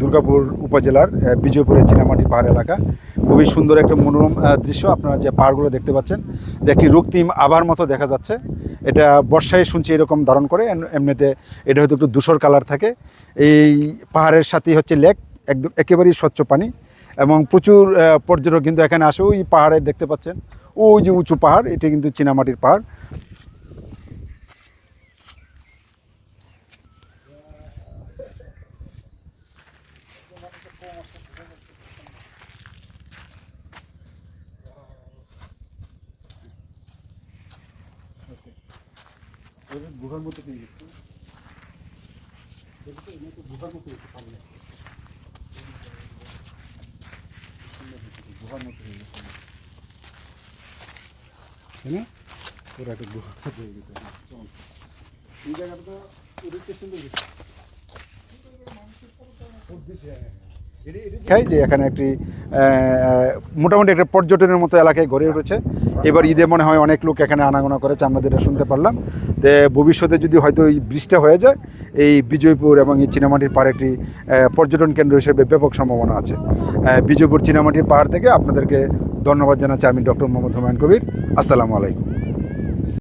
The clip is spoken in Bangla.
দুর্গাপুর উপজেলার বিজয়পুরের চীনামাটি পাহাড় এলাকা। খুবই সুন্দর একটা মনোরম দৃশ্য। আপনারা যে পাহাড়গুলো দেখতে পাচ্ছেন যে একটি রক্তিম আভার মতো দেখা যাচ্ছে। এটা বর্ষায় শুনছি এরকম ধারণ করে, এমনিতে এটা হয়তো একটু ধূসর কালার থাকে। এই পাহাড়ের সাথেই হচ্ছে লেক, একদম একেবারেই স্বচ্ছ পানি এবং প্রচুর পর্যটক কিন্তু এখানে আসে। ওই পাহাড়ে দেখতে পাচ্ছেন ওই যে উঁচু পাহাড়, এটা কিন্তু চীনামাটির পাহাড়। গুহার মতো পেয়ে গেছে, গুহার মতো গুহার মতো হয়ে গেছে, তাই না? পুরো একটা গুহা হয়ে গেছে। এই জায়গাটা তো সুন্দর গেছে। যে এখানে একটি মোটামুটি একটা পর্যটনের মতো এলাকায় গড়ে উঠেছে। এবার ঈদে মনে হয় অনেক লোক এখানে আনাগোনা করেছে, আমরা যেটা শুনতে পারলাম। যে ভবিষ্যতে যদি হয়তো এই ব্রিজটা হয়ে যায়, এই বিজয়পুর এবং এই চীনামাটির পাহাড় একটি পর্যটন কেন্দ্র হিসেবে ব্যাপক সম্ভাবনা আছে। বিজয়পুর চীনামাটির পাহাড় থেকে আপনাদেরকে ধন্যবাদ জানাচ্ছি। আমি ডক্টর মোহাম্মদ হুমায়ুন কবির। আসসালামু আলাইকুম।